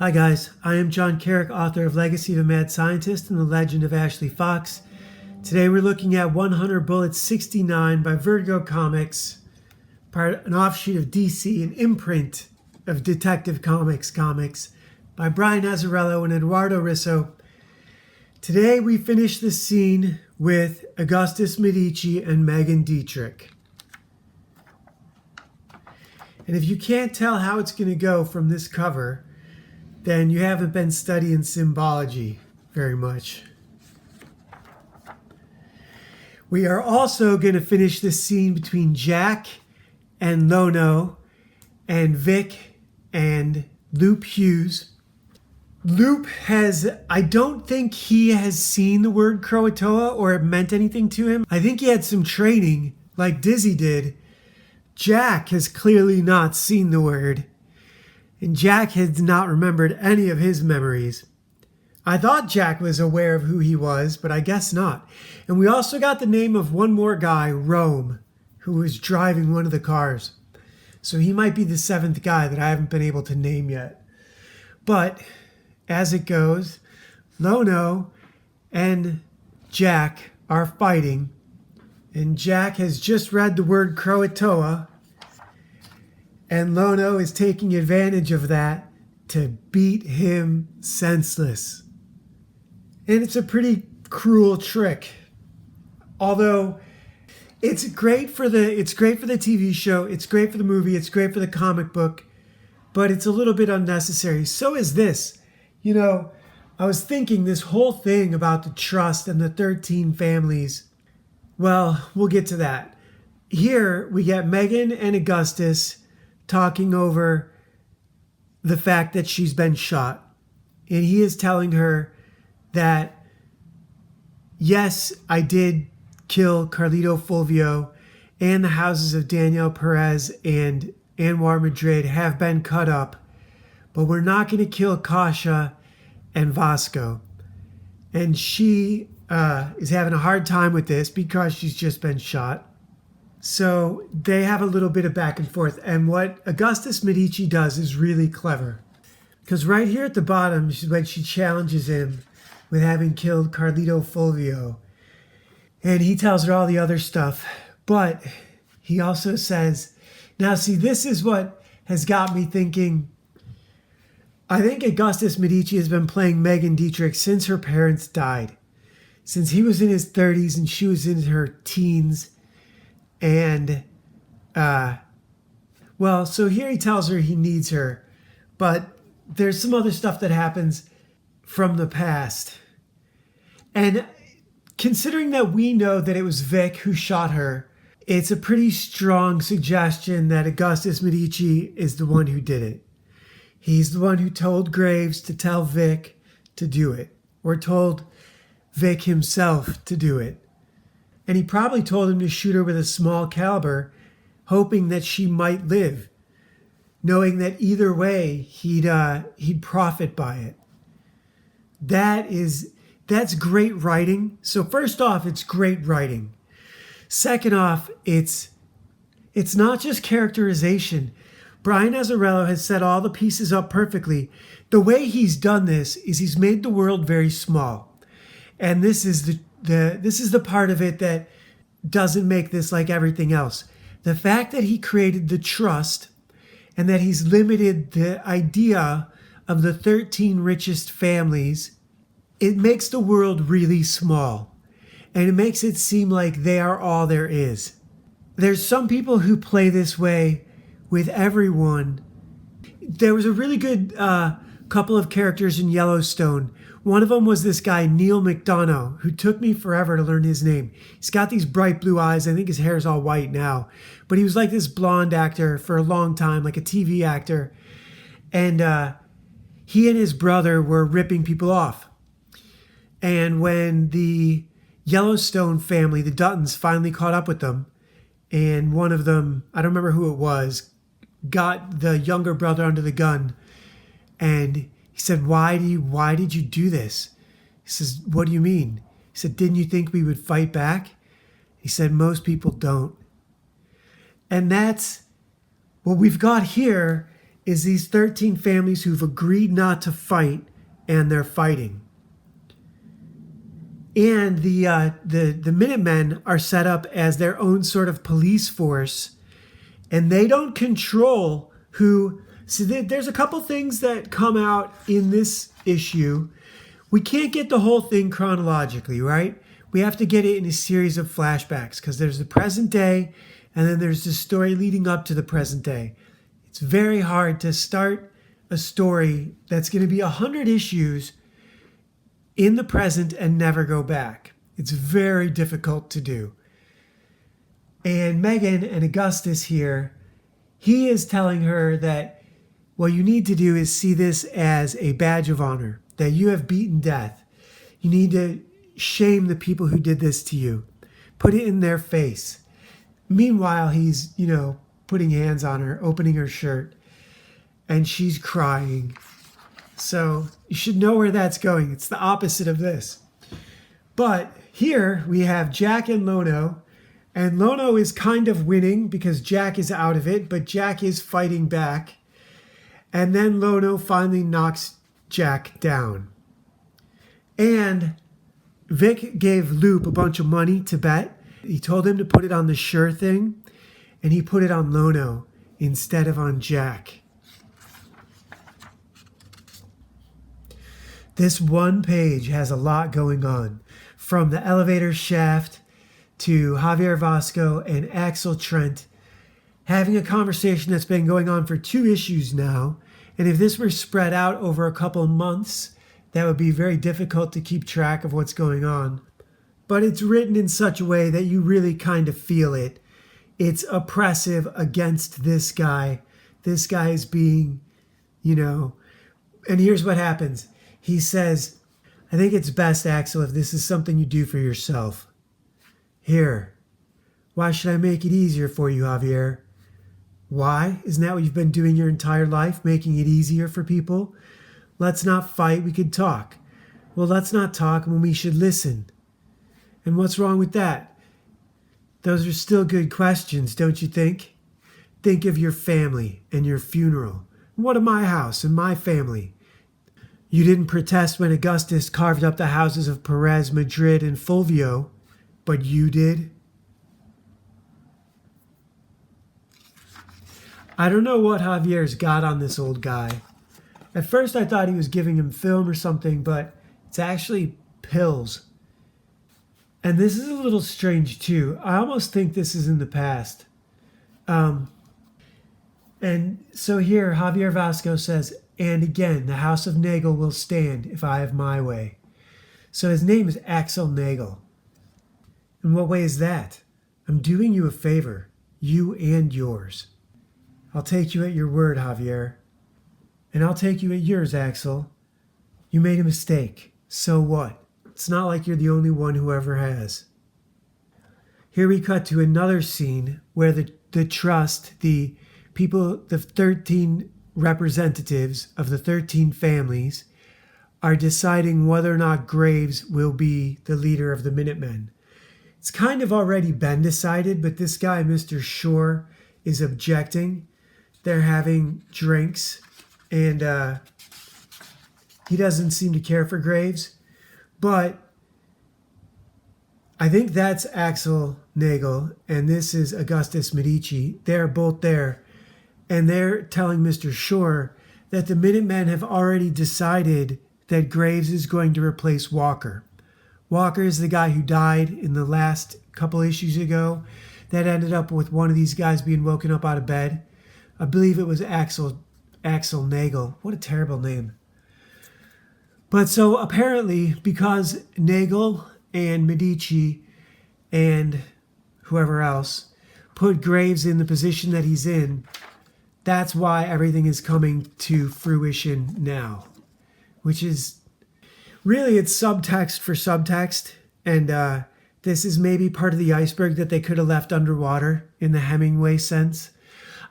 Hi guys, I am John Carrick, author of Legacy of a Mad Scientist and The Legend of Ashley Fox. Today we're looking at 100 Bullets 69 by Vertigo Comics, an offshoot of DC, an imprint of Detective Comics by Brian Azzarello and Eduardo Risso. Today we finish the scene with Augustus Medici and Megan Dietrich. And if you can't tell how it's going to go from this cover, then you haven't been studying symbology very much. We are also going to finish this scene between Jack and Lono and Vic and Loop Hughes. Loop I don't think he has seen the word Croatoa or it meant anything to him. I think he had some training like Dizzy did. Jack has clearly not seen the word. And Jack has not remembered any of his memories. I thought Jack was aware of who he was, but I guess not. And we also got the name of one more guy, Rome, who was driving one of the cars. So he might be the seventh guy that I haven't been able to name yet. But as it goes, Lono and Jack are fighting. And Jack has just read the word Croatoa. And Lono is taking advantage of that to beat him senseless. And it's a pretty cruel trick. Although it's great for the TV show, it's great for the movie, it's great for the comic book, but it's a little bit unnecessary. So is this. You know, I was thinking this whole thing about the trust and the 13 families. Well, we'll get to that. Here we get Megan and Augustus talking over the fact that she's been shot. And he is telling her that, yes, I did kill Carlito Fulvio, and the houses of Daniel Perez and Anwar Madrid have been cut up, but we're not going to kill Kasha and Vasco. And she is having a hard time with this because she's just been shot. So they have a little bit of back and forth. And what Augustus Medici does is really clever. Because right here at the bottom, when she challenges him with having killed Carlito Fulvio, and he tells her all the other stuff. But he also says, now see, this is what has got me thinking. I think Augustus Medici has been playing Megan Dietrich since her parents died. Since he was in his 30s and she was in her teens. And, so here he tells her he needs her, but there's some other stuff that happens from the past. And considering that we know that it was Vic who shot her, it's a pretty strong suggestion that Augustus Medici is the one who did it. He's the one who told Graves to tell Vic to do it, or told Vic himself to do it. And he probably told him to shoot her with a small caliber, hoping that she might live, knowing that either way he'd profit by it. That's great writing. So first off, it's great writing. Second off, it's not just characterization. Brian Azzarello has set all the pieces up perfectly. The way he's done this is he's made the world very small. And this is the part of it that doesn't make this like everything else. The fact that he created the trust and that he's limited the idea of the 13 richest families, it makes the world really small. And it makes it seem like they are all there is. There's some people who play this way with everyone. There was a really good couple of characters in Yellowstone. One of them was this guy, Neil McDonough, who took me forever to learn his name. He's got these bright blue eyes. I think his hair is all white now. But he was like this blonde actor for a long time, like a TV actor. And he and his brother were ripping people off. And when the Yellowstone family, the Duttons, finally caught up with them, and one of them, I don't remember who it was, got the younger brother under the gun, and he said, why did you do this? He says, what do you mean? He said, didn't you think we would fight back? He said, most people don't. And that's what we've got here is these 13 families who've agreed not to fight, and they're fighting. And the Minutemen are set up as their own sort of police force, and they don't control who. So there's a couple things that come out in this issue. We can't get the whole thing chronologically, right? We have to get it in a series of flashbacks because there's the present day, and then there's the story leading up to the present day. It's very hard to start a story that's going to be 100 issues in the present and never go back. It's very difficult to do. And Megan and Augustus here, he is telling her that what you need to do is see this as a badge of honor, that you have beaten death. You need to shame the people who did this to you. Put it in their face. Meanwhile, he's, putting hands on her, opening her shirt, and she's crying. So you should know where that's going. It's the opposite of this. But here we have Jack and Lono, and Lono is kind of winning because Jack is out of it, but Jack is fighting back. And then Lono finally knocks Jack down. And Vic gave Loop a bunch of money to bet. He told him to put it on the sure thing, and he put it on Lono instead of on Jack. This one page has a lot going on, from the elevator shaft to Javier Vasco and Axel Trent having a conversation that's been going on for 2 issues now. And if this were spread out over a couple months, that would be very difficult to keep track of what's going on. But it's written in such a way that you really kind of feel it. It's oppressive against this guy. This guy is being, and here's what happens. He says, I think it's best, Axel, if this is something you do for yourself. Here. Why should I make it easier for you, Javier? Why? Isn't that what you've been doing your entire life, making it easier for people? Let's not fight, we could talk. Well, let's not talk when we should listen. And what's wrong with that? Those are still good questions, don't you think? Think of your family and your funeral. What of my house and my family? You didn't protest when Augustus carved up the houses of Perez, Madrid, and Fulvio, but you did? I don't know what Javier's got on this old guy. At first I thought he was giving him film or something, but it's actually pills. And this is a little strange too. I almost think this is in the past. And so here Javier Vasco says, and again, the House of Nagel will stand if I have my way. So his name is Axel Nagel. In what way is that? I'm doing you a favor, you and yours. I'll take you at your word, Javier. And I'll take you at yours, Axel. You made a mistake. So what? It's not like you're the only one who ever has. Here we cut to another scene where the trust, the people, the 13 representatives of the 13 families are deciding whether or not Graves will be the leader of the Minutemen. It's kind of already been decided, but this guy, Mr. Shore, is objecting. They're having drinks, and he doesn't seem to care for Graves. But I think that's Axel Nagel, and this is Augustus Medici. They're both there, and they're telling Mr. Shore that the Minutemen have already decided that Graves is going to replace Walker. Walker is the guy who died in the last couple issues ago that ended up with one of these guys being woken up out of bed. I believe it was Axel Nagel. What a terrible name. But so apparently, because Nagel and Medici and whoever else put Graves in the position that he's in, that's why everything is coming to fruition now. Which is, really it's subtext for subtext. And this is maybe part of the iceberg that they could have left underwater in the Hemingway sense.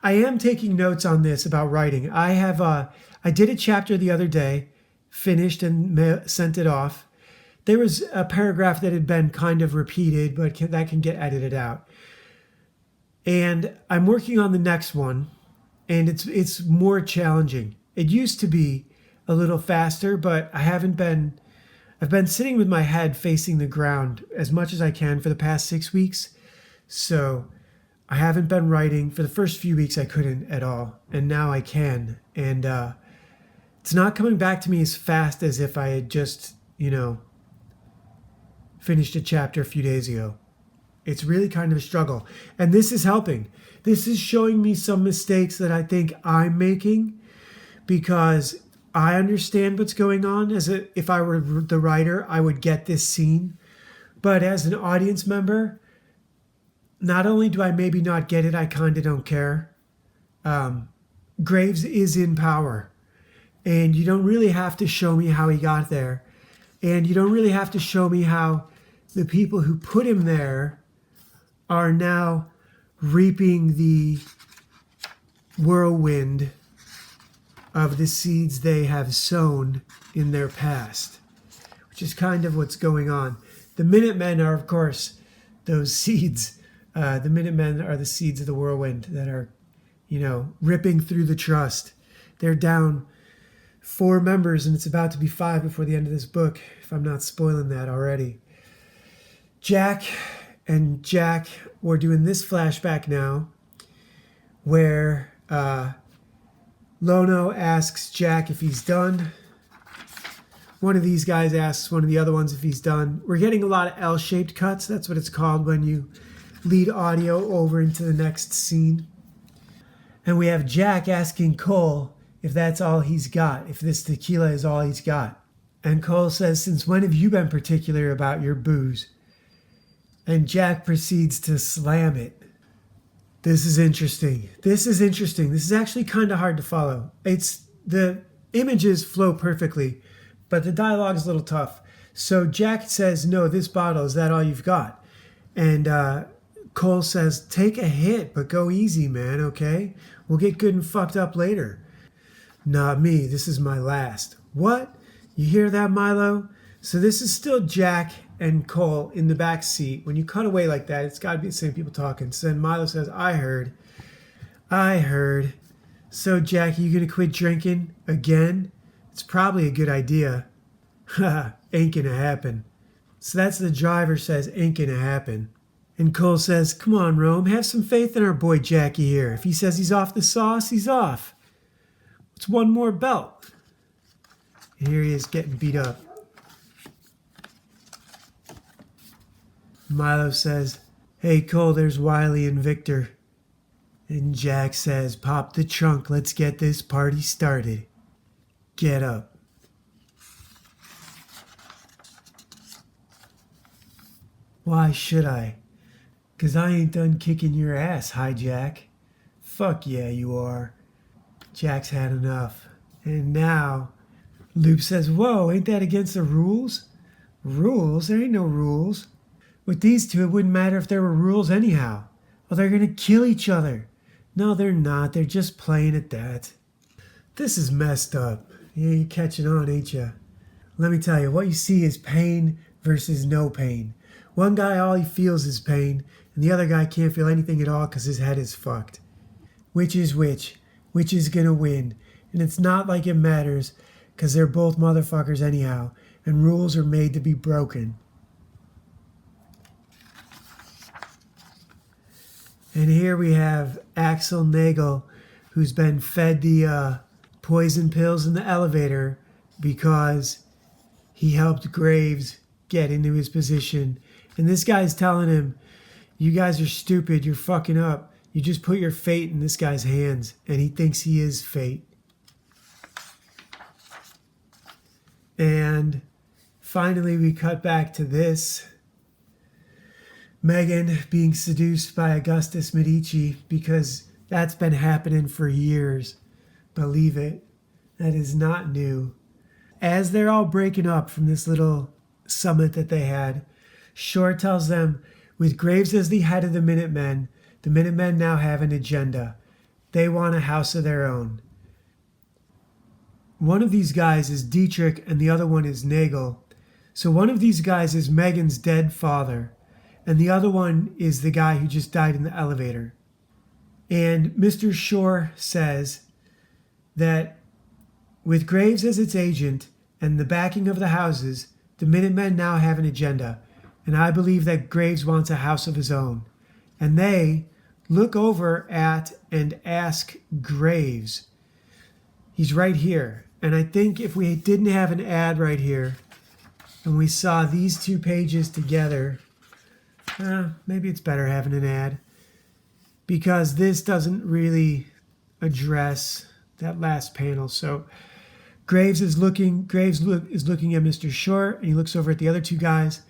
I am taking notes on this about writing. I did a chapter the other day, finished and sent it off. There was a paragraph that had been kind of repeated, but that can get edited out. And I'm working on the next one. and it's more challenging. It used to be a little faster, but I've been sitting with my head facing the ground as much as I can for the past 6 weeks. So I haven't been writing. For the first few weeks I couldn't at all, and now I can. And it's not coming back to me as fast as if I had just, finished a chapter a few days ago. It's really kind of a struggle. And this is helping. This is showing me some mistakes that I think I'm making, because I understand what's going on. If I were the writer, I would get this scene. But as an audience member, not only do I maybe not get it, I kind of don't care. Graves is in power. And you don't really have to show me how he got there. And you don't really have to show me how the people who put him there are now reaping the whirlwind of the seeds they have sown in their past, which is kind of what's going on. The Minutemen are, of course, those seeds. The Minutemen are the seeds of the whirlwind that are, ripping through the trust. They're down 4 members, and it's about to be 5 before the end of this book, if I'm not spoiling that already. Jack and Jack, we're doing this flashback now, where Lono asks Jack if he's done. One of these guys asks one of the other ones if he's done. We're getting a lot of L-shaped cuts. That's what it's called when you lead audio over into the next scene. And we have Jack asking Cole if that's all he's got, if this tequila is all he's got. And Cole says, "Since when have you been particular about your booze?" And Jack proceeds to slam it. This is interesting. This is actually kind of hard to follow. The images flow perfectly, but the dialogue is a little tough. So Jack says, "No, this bottle, is that all you've got?" And Cole says, "Take a hit, but go easy, man, okay? We'll get good and fucked up later." "Not me, this is my last." "What? You hear that, Milo?" So this is still Jack and Cole in the back seat. When you cut away like that, it's got to be the same people talking. So then Milo says, I heard. "So Jack, are you going to quit drinking again?" "It's probably a good idea." "Haha, ain't gonna happen." So that's the driver says, "Ain't gonna happen." And Cole says, "Come on, Rome, have some faith in our boy Jackie here. If he says he's off the sauce, he's off. What's one more belt?" And here he is getting beat up. Milo says, "Hey, Cole, there's Wiley and Victor." And Jack says, "Pop the trunk, let's get this party started. Get up." "Why should I?" "'Cause I ain't done kicking your ass, hi, Jack." "Fuck yeah, you are." Jack's had enough. And now, Loop says, "Whoa, ain't that against the rules?" "Rules? There ain't no rules. With these two, it wouldn't matter if there were rules anyhow. Oh, they're gonna kill each other." "No, they're not. They're just playing at that." This is messed up. Yeah, you're catching on, ain't you? Let me tell you, what you see is pain versus no pain. One guy, all he feels is pain, and the other guy can't feel anything at all because his head is fucked. Which is which? Which is gonna win? And it's not like it matters, because they're both motherfuckers anyhow, and rules are made to be broken. And here we have Axel Nagel, who's been fed the poison pills in the elevator because he helped Graves get into his position. And this guy's telling him, "You guys are stupid, you're fucking up. You just put your fate in this guy's hands." And he thinks he is fate. And finally we cut back to this. Megan being seduced by Augustus Medici, because that's been happening for years. Believe it. That is not new. As they're all breaking up from this little summit that they had, Shore tells them, with Graves as the head of the Minutemen now have an agenda. They want a house of their own. One of these guys is Dietrich and the other one is Nagel. So one of these guys is Megan's dead father, and the other one is the guy who just died in the elevator. And Mr. Shore says that with Graves as its agent and the backing of the houses, the Minutemen now have an agenda. And I believe that Graves wants a house of his own. And they look over at and ask Graves. He's right here. And I think if we didn't have an ad right here and we saw these two pages together, maybe it's better having an ad, because this doesn't really address that last panel. So Graves is looking at Mr. Short, and he looks over at the other two guys,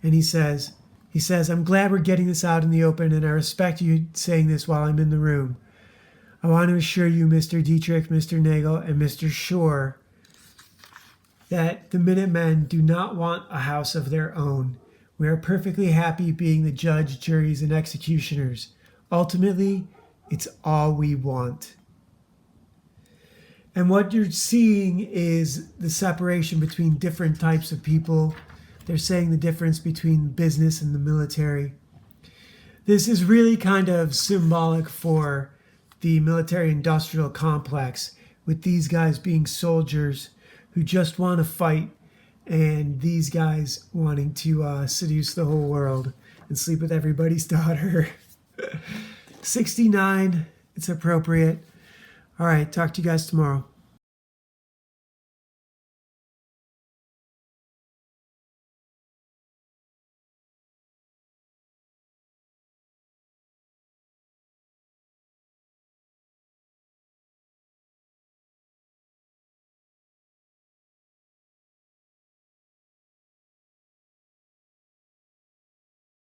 and he says, I'm glad we're getting this out in the open, and I respect you saying this while I'm in the room. I want to assure you, Mr. Dietrich, Mr. Nagel, and Mr. Shore, that the Minutemen do not want a house of their own. We are perfectly happy being the judge, juries, and executioners. Ultimately, it's all we want. And what you're seeing is the separation between different types of people. They're saying the difference between business and the military. This is really kind of symbolic for the military-industrial complex, with these guys being soldiers who just want to fight, and these guys wanting to seduce the whole world and sleep with everybody's daughter. 69, it's appropriate. All right, talk to you guys tomorrow.